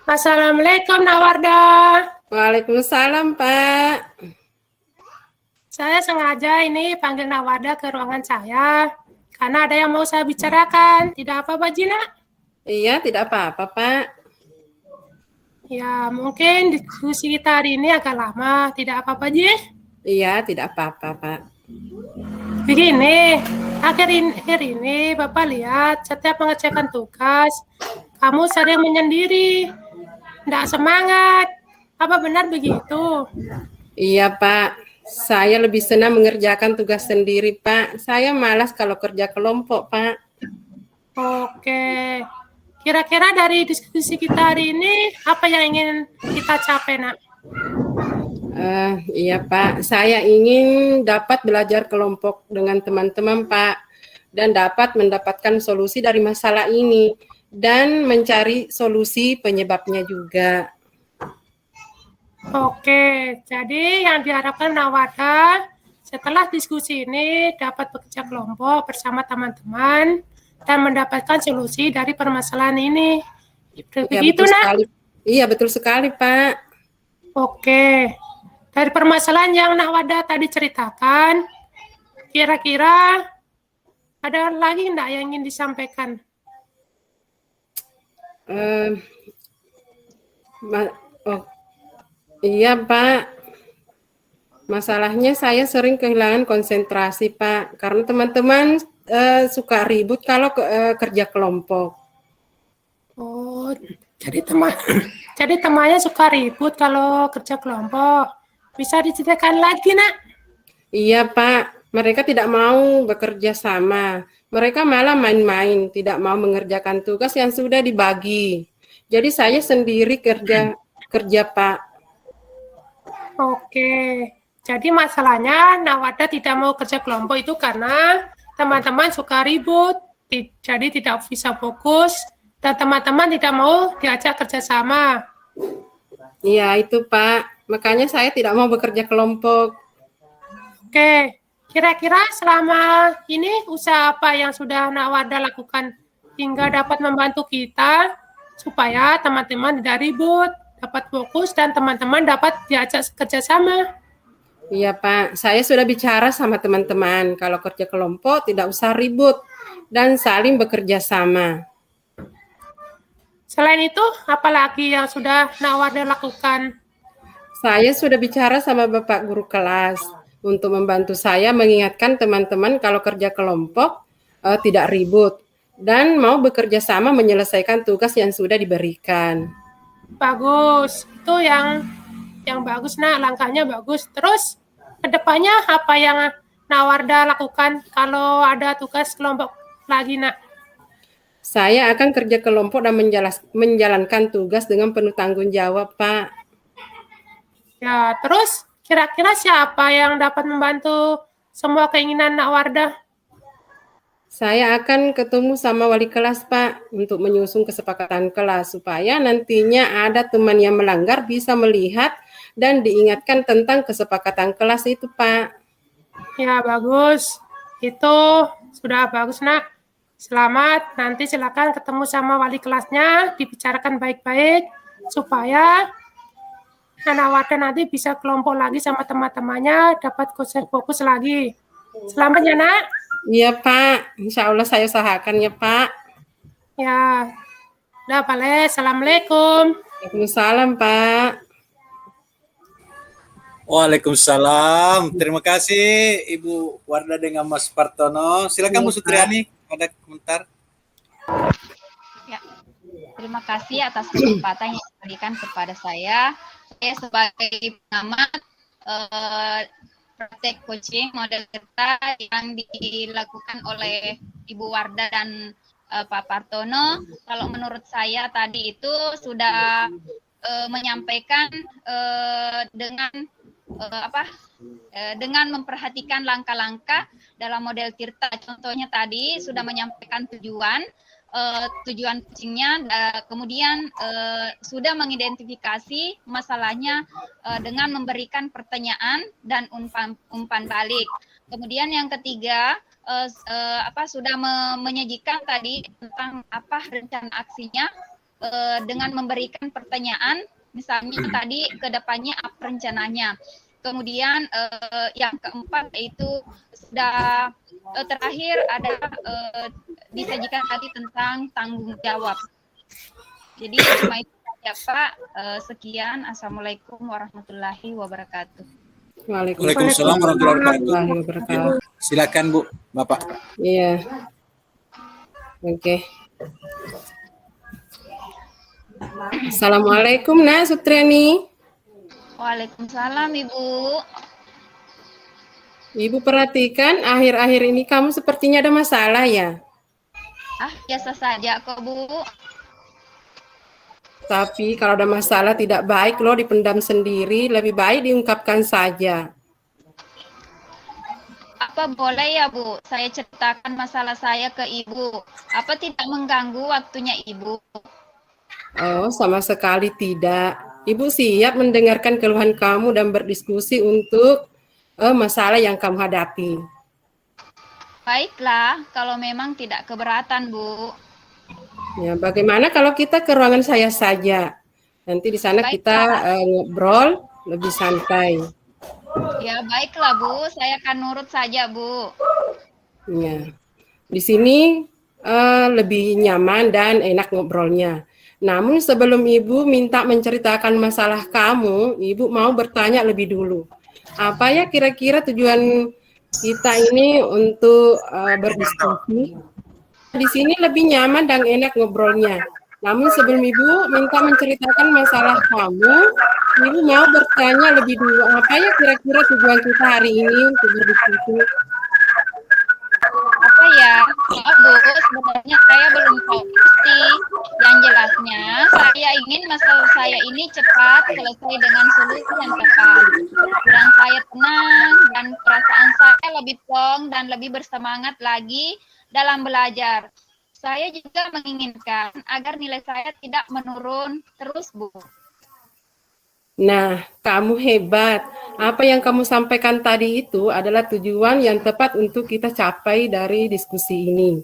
Assalamualaikum Nawarda. Waalaikumsalam, Pak. Saya sengaja ini panggil Nawarda ke ruangan saya karena ada yang mau saya bicarakan. Tidak apa-apa, Jina? Iya, tidak apa-apa, Pak. Ya, mungkin diskusi kita hari ini agak lama. Tidak apa-apa, Ji? Iya, tidak apa-apa, Pak. Begini, akhir ini Bapak lihat setiap mengerjakan tugas, kamu sering menyendiri, tidak semangat. Apa benar begitu? Iya, Pak. Saya lebih senang mengerjakan tugas sendiri, Pak. Saya malas kalau kerja kelompok, Pak. Oke. Kira-kira dari diskusi kita hari ini, apa yang ingin kita capai, Nak? Iya, Pak. Saya ingin dapat belajar kelompok dengan teman-teman, Pak. Dan dapat mendapatkan solusi dari masalah ini. Dan mencari solusi penyebabnya juga. Oke, jadi yang diharapkan Nawada setelah diskusi ini dapat bekerja kelompok bersama teman-teman dan mendapatkan solusi dari permasalahan ini. Iya, Begitu, betul Nak? sekali. Iya, betul sekali, Pak. Oke, dari permasalahan yang Nawada tadi ceritakan, kira-kira ada lagi enggak yang ingin disampaikan? Oh, iya, Pak. Masalahnya saya sering kehilangan konsentrasi, Pak. Karena teman-teman suka ribut kalau kerja kelompok. Oh, jadi temannya suka ribut kalau kerja kelompok. Bisa diceritakan lagi, Nak? Iya, Pak. Mereka tidak mau bekerja sama. Mereka malah main-main, tidak mau mengerjakan tugas yang sudah dibagi. Jadi saya sendiri kerja, Pak. Oke. Jadi masalahnya Nawada tidak mau kerja kelompok itu karena teman-teman suka ribut. Jadi tidak bisa fokus dan teman-teman tidak mau diajak kerjasama. Iya, itu, Pak. Makanya saya tidak mau bekerja kelompok. Oke. Kira-kira selama ini usaha apa yang sudah Nawada lakukan hingga dapat membantu kita supaya teman-teman tidak ribut, dapat fokus, dan teman-teman dapat diajak kerjasama? Iya, Pak. Saya sudah bicara sama teman-teman. Kalau kerja kelompok tidak usah ribut dan saling bekerja sama. Selain itu, apalagi yang sudah Nawada lakukan? Saya sudah bicara sama Bapak Guru kelas untuk membantu saya mengingatkan teman-teman kalau kerja kelompok tidak ribut dan mau bekerja sama menyelesaikan tugas yang sudah diberikan. Bagus. Itu yang bagus, Nak. Langkahnya bagus. Terus, kedepannya apa yang Nawarda lakukan kalau ada tugas kelompok lagi, Nak? Saya akan kerja kelompok dan menjalankan tugas dengan penuh tanggung jawab, Pak. Ya, terus kira-kira siapa yang dapat membantu semua keinginan Nawarda? Saya akan ketemu sama wali kelas, Pak, untuk menyusun kesepakatan kelas supaya nantinya ada teman yang melanggar bisa melihat dan diingatkan tentang kesepakatan kelas itu, Pak. Ya, bagus. Itu sudah bagus, Nak. Selamat. Nanti silakan ketemu sama wali kelasnya, dibicarakan baik-baik supaya Nawarda nanti bisa kelompok lagi sama teman-temannya, dapat fokus lagi. Selamat ya, Nak. Iya, Pak. Insya Allah saya usahakan ya, Pak. Ya, udah, Pale. Assalamualaikum. Waalaikumsalam, Pak. Waalaikumsalam. Terima kasih Ibu Warda dengan Mas Partono. Silakan Bu Sutriani, ada komentar. Ya, terima kasih atas kesempatan yang diberikan kepada saya. Saya sebagai pengamat praktek coaching model kita yang dilakukan oleh Ibu Warda dan Pak Partono. Kalau menurut saya tadi itu sudah menyampaikan dengan memperhatikan langkah-langkah dalam model Tirta. Contohnya tadi sudah menyampaikan tujuan coachingnya, kemudian sudah mengidentifikasi masalahnya dengan memberikan pertanyaan dan umpan balik. Kemudian yang ketiga sudah menyajikan tadi tentang apa rencana aksinya dengan memberikan pertanyaan, misalnya tadi ke depannya apa rencananya. Kemudian yang keempat yaitu sudah terakhir ada disajikan tadi tentang tanggung jawab. Jadi cuma itu saja Pak. Sekian. Assalamualaikum warahmatullahi wabarakatuh. Waalaikumsalam warahmatullahi wabarakatuh. Silakan Bu, Bapak. Iya. Oke. Assalamualaikum Nak Sutriani. Waalaikumsalam Ibu. Ibu perhatikan akhir-akhir ini kamu sepertinya ada masalah ya. Biasa saja kok Bu. Tapi kalau ada masalah tidak baik loh dipendam sendiri, lebih baik diungkapkan saja. Apa boleh ya Bu, saya ceritakan masalah saya ke Ibu? Apa tidak mengganggu waktunya Ibu? Oh, sama sekali tidak. Ibu siap mendengarkan keluhan kamu dan berdiskusi untuk masalah yang kamu hadapi. Baiklah, kalau memang tidak keberatan Bu. Ya, bagaimana kalau kita ke ruangan saya saja? Nanti di sana kita ngobrol lebih santai. Ya, baiklah Bu, saya akan nurut saja Bu. Ya, di sini lebih nyaman dan enak ngobrolnya. Namun sebelum Ibu minta menceritakan masalah kamu, Ibu mau bertanya lebih dulu. Apa ya kira-kira tujuan kita ini untuk berdiskusi? Di sini lebih nyaman dan enak ngobrolnya. Namun sebelum Ibu minta menceritakan masalah kamu, Ibu mau bertanya lebih dulu. Apa ya kira-kira tujuan kita hari ini untuk berdiskusi? Apa ya? Maaf Bu, sebenarnya saya belum tahu pasti. Yang jelasnya, saya ingin masalah saya ini cepat selesai dengan solusi yang tepat. Dan saya tenang dan perasaan saya lebih plong dan lebih bersemangat lagi dalam belajar. Saya juga menginginkan agar nilai saya tidak menurun terus, Bu. Nah, kamu hebat. Apa yang kamu sampaikan tadi itu adalah tujuan yang tepat untuk kita capai dari diskusi ini.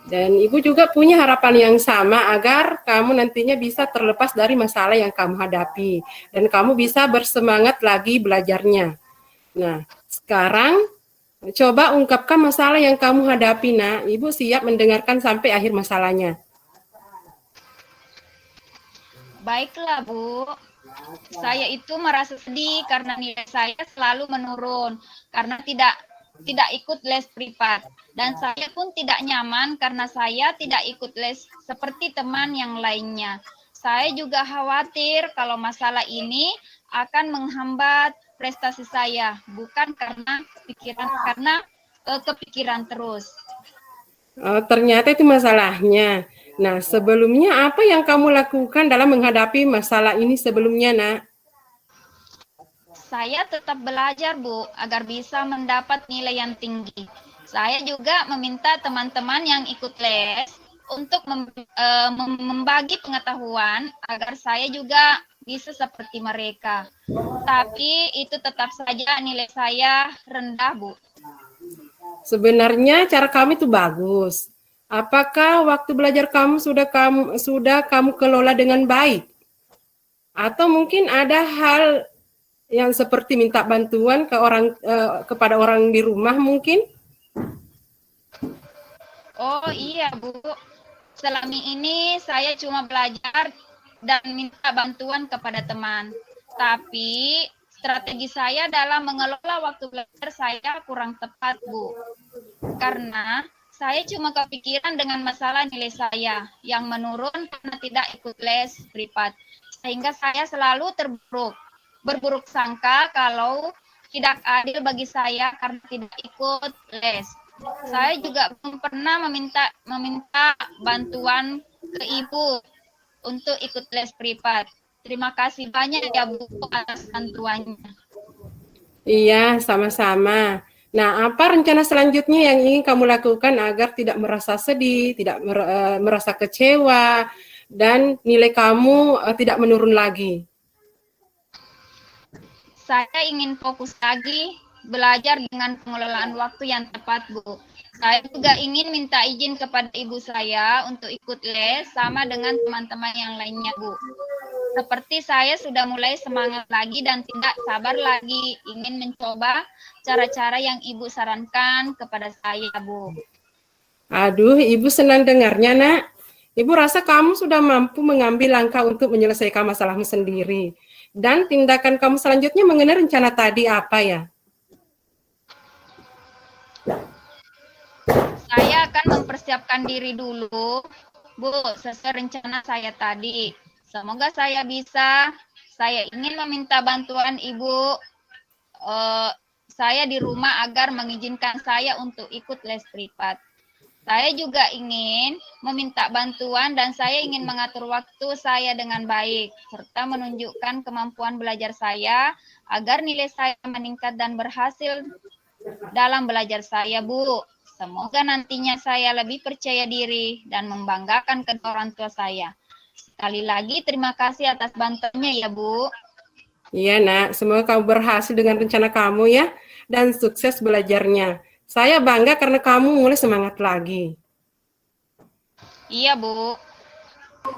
Dan Ibu juga punya harapan yang sama agar kamu nantinya bisa terlepas dari masalah yang kamu hadapi. Dan kamu bisa bersemangat lagi belajarnya. Nah, sekarang coba ungkapkan masalah yang kamu hadapi, Nak. Ibu siap mendengarkan sampai akhir masalahnya. Baiklah, Bu. Saya itu merasa sedih karena nilai saya selalu menurun karena tidak ikut les privat, dan saya pun tidak nyaman karena saya tidak ikut les seperti teman yang lainnya. Saya juga khawatir kalau masalah ini akan menghambat prestasi saya, bukan karena kepikiran terus. Oh, ternyata itu masalahnya. Nah, sebelumnya apa yang kamu lakukan dalam menghadapi masalah ini sebelumnya, Nak? Saya tetap belajar, Bu, agar bisa mendapat nilai yang tinggi. Saya juga meminta teman-teman yang ikut les untuk membagi pengetahuan agar saya juga bisa seperti mereka. Tapi itu tetap saja nilai saya rendah, Bu. Sebenarnya cara kamu itu bagus. Apakah waktu belajar kamu sudah kamu kelola dengan baik? Atau mungkin ada hal yang seperti minta bantuan kepada orang di rumah mungkin? Oh iya, Bu. Selama ini saya cuma belajar dan minta bantuan kepada teman. Tapi strategi saya dalam mengelola waktu belajar saya kurang tepat, Bu. Karena saya cuma kepikiran dengan masalah nilai saya yang menurun karena tidak ikut les privat. Sehingga saya selalu berburuk sangka kalau tidak adil bagi saya karena tidak ikut les. Saya juga belum pernah meminta bantuan ke Ibu untuk ikut les privat. Terima kasih banyak ya Bu atas bantuannya. Iya, sama-sama. Nah, apa rencana selanjutnya yang ingin kamu lakukan agar tidak merasa sedih, tidak merasa kecewa, dan nilai kamu tidak menurun lagi? Saya ingin fokus lagi belajar dengan pengelolaan waktu yang tepat, Bu. Saya juga ingin minta izin kepada ibu saya untuk ikut les sama dengan teman-teman yang lainnya, Bu. Seperti saya sudah mulai semangat lagi dan tidak sabar lagi ingin mencoba cara-cara yang ibu sarankan kepada saya, Bu. Aduh, Ibu senang dengarnya, Nak. Ibu rasa kamu sudah mampu mengambil langkah untuk menyelesaikan masalahmu sendiri. Dan tindakan kamu selanjutnya mengenai rencana tadi apa ya? Saya akan mempersiapkan diri dulu, Bu, sesuai rencana saya tadi. Semoga saya bisa. Saya ingin meminta bantuan Ibu saya di rumah agar mengizinkan saya untuk ikut les privat. Saya juga ingin meminta bantuan dan saya ingin mengatur waktu saya dengan baik, serta menunjukkan kemampuan belajar saya agar nilai saya meningkat dan berhasil dalam belajar saya, Bu. Semoga nantinya saya lebih percaya diri dan membanggakan kedua orang tua saya. Sekali lagi terima kasih atas bantuannya ya, Bu. Iya, Nak. Semoga kamu berhasil dengan rencana kamu ya. Dan sukses belajarnya. Saya bangga karena kamu mulai semangat lagi. Iya, Bu.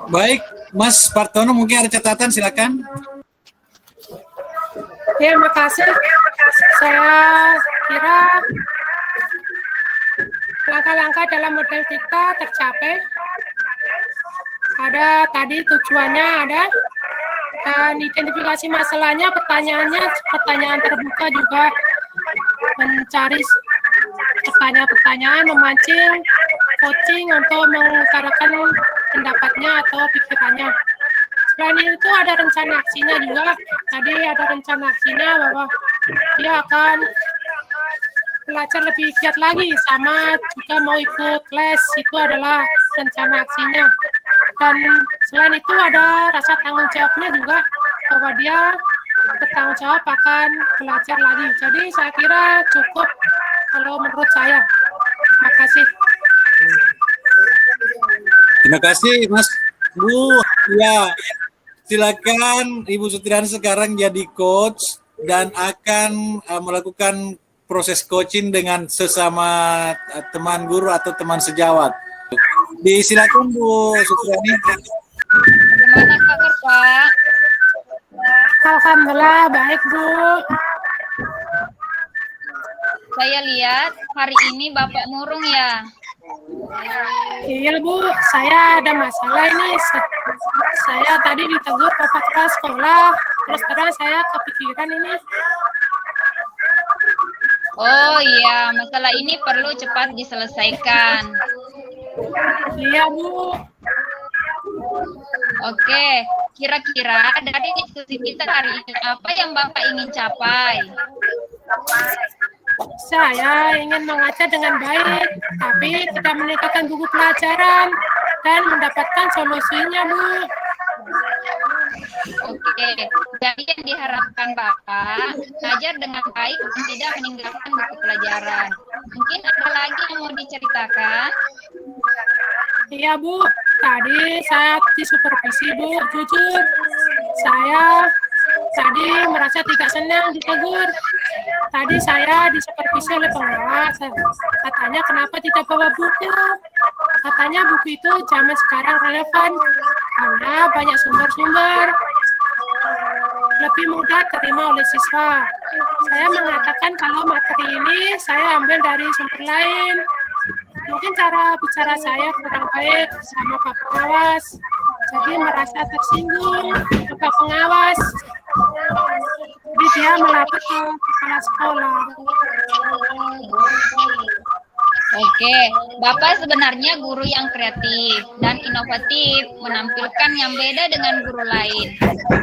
Baik, Mas Partono mungkin ada catatan, silakan. Ya, makasih. Saya kira langkah-langkah dalam model kita tercapai. Ada tadi tujuannya ada, dan identifikasi masalahnya, pertanyaan terbuka juga, mencari pertanyaan-pertanyaan, memancing coaching untuk mengutarakan pendapatnya atau pikirannya. Selain itu ada rencana aksinya juga. Tadi ada rencana aksinya bahwa dia akan belajar lebih giat lagi, sama juga mau ikut les, itu adalah rencana aksinya. Dan selain itu ada rasa tanggung jawabnya juga, bahwa dia bertanggung jawab akan belajar lagi. Jadi saya kira cukup kalau menurut saya. Terima kasih. Terima kasih, Mas. Bu, ya, silakan Ibu Sutriani sekarang jadi coach dan akan melakukan proses coaching dengan sesama teman guru atau teman sejawat. Disilakan Bu Sutriani. Bagaimana kabar, Pak? Alhamdulillah baik, Bu. Saya lihat hari ini Bapak murung ya. Iya, Bu, saya ada masalah ini. Saya tadi ditegur Bapak kepala sekolah, terus terang saya kepikiran ini. Oh iya, masalah ini perlu cepat diselesaikan. Iya, Bu. Oke, kira-kira dari diskusi kita hari ini apa yang Bapak ingin capai? Saya ingin mengajar dengan baik, tapi tidak meninggalkan buku pelajaran dan mendapatkan solusinya, Bu. Oke, jadi yang diharapkan Bapak, ngajar dengan baik dan tidak meninggalkan buku pelajaran. Mungkin ada lagi yang mau diceritakan? Iya, Bu. Tadi saya disupervisi, Bu. Jujur, saya tadi merasa tidak senang ditegur. Tadi saya disupervisi oleh pengawas. Katanya kenapa tidak bawa buku? Katanya buku itu zaman sekarang relevan karena banyak sumber-sumber, lebih mudah terima oleh siswa. Saya mengatakan kalau materi ini saya ambil dari sumber lain. Mungkin cara bicara saya kurang baik sama Pak Pengawas, jadi merasa tersinggung Pak Pengawas. Jadi dia melapor ke kepala sekolah. Oke, Bapak sebenarnya guru yang kreatif dan inovatif, menampilkan yang beda dengan guru lain.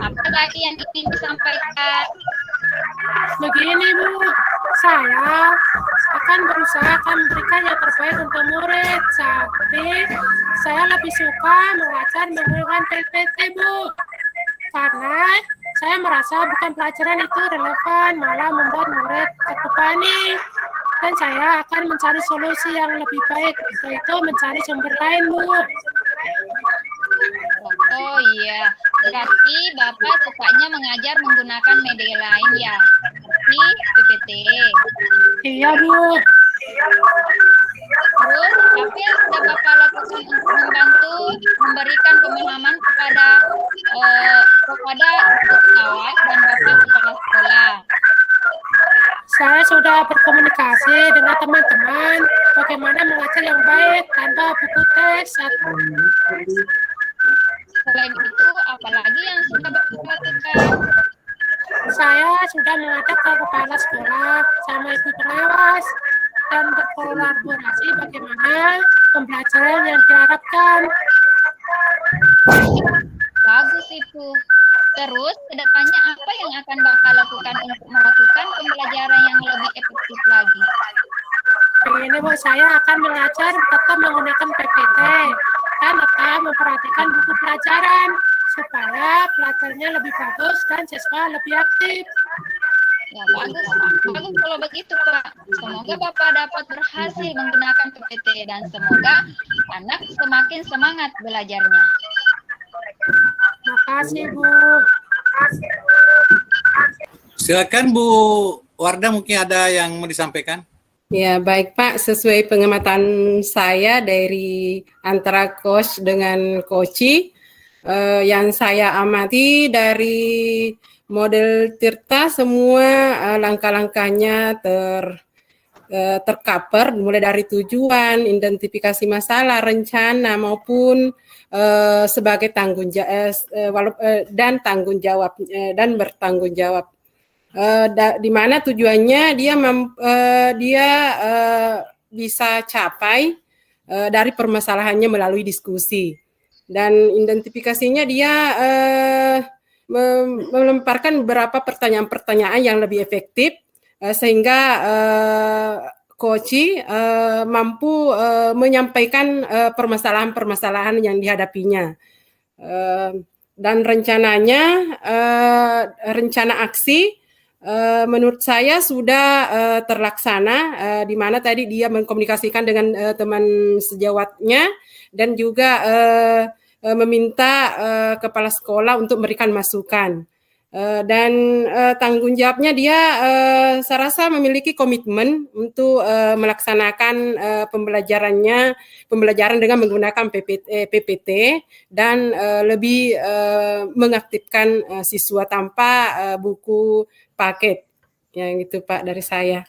Apa lagi yang ingin disampaikan? Begini, Bu, saya akan berusaha memberikan yang terbaik untuk murid. Tapi saya lebih suka mengajar menggunakan PPT, Bu. Karena saya merasa bukan pelajaran itu relevan, malah membuat murid terbebani. Dan saya akan mencari solusi yang lebih baik, yaitu mencari sumber lain, Bu. Oh iya, berarti Bapak sukanya mengajar menggunakan media lain ya, seperti PPT. Iya, Bu. Apa yang sudah Bapak lakukan untuk membantu memberikan pemahaman kepada kelas dan Bapak kepala sekolah? Saya sudah berkomunikasi dengan teman-teman bagaimana mengajar yang baik tanpa buku teks. Selain itu, apalagi yang sudah Bapak lakukan? Saya sudah mengajak ke kepala sekolah sama ibu pengawas dan berkolaborasi bagaimana pembelajaran yang diharapkan. Bagus itu. Terus, kedepannya apa yang akan Bapak lakukan untuk melakukan pembelajaran yang lebih efektif lagi? Ini Bu, saya akan mengajar tetap menggunakan PPT dan tetap memperhatikan buku pelajaran supaya pelajarannya lebih bagus dan siswa lebih aktif. Ya, bagus. Bagus kalau begitu, Pak. Semoga Bapak dapat berhasil menggunakan PPT dan semoga anak semakin semangat belajarnya. Terima kasih, Bu. Silakan Bu Wardah, mungkin ada yang mau disampaikan. Ya, baik Pak, sesuai pengamatan saya dari antara coach dengan coachi, yang saya amati dari model Tirta semua langkah-langkahnya tercover mulai dari tujuan, identifikasi masalah, rencana maupun sebagai dan tanggung jawab dan bertanggung jawab. Di mana tujuannya dia bisa capai dari permasalahannya melalui diskusi, dan identifikasinya dia melemparkan beberapa pertanyaan-pertanyaan yang lebih efektif sehingga coachi mampu menyampaikan permasalahan-permasalahan yang dihadapinya. Dan rencananya rencana aksi menurut saya sudah terlaksana, di mana tadi dia mengkomunikasikan dengan teman sejawatnya dan juga meminta kepala sekolah untuk memberikan masukan. Dan tanggung jawabnya dia saya rasa memiliki komitmen untuk melaksanakan pembelajaran dengan menggunakan PPT dan lebih mengaktifkan siswa tanpa buku paket. Yang itu Pak dari saya.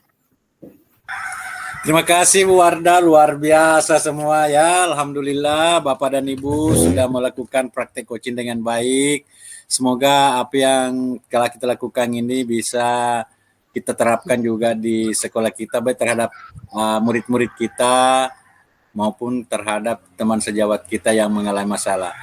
Terima kasih Bu Wardah, luar biasa semua ya. Alhamdulillah Bapak dan Ibu sudah melakukan praktek coaching dengan baik. Semoga apa yang telah kita lakukan ini bisa kita terapkan juga di sekolah kita, baik terhadap murid-murid kita maupun terhadap teman sejawat kita yang mengalami masalah.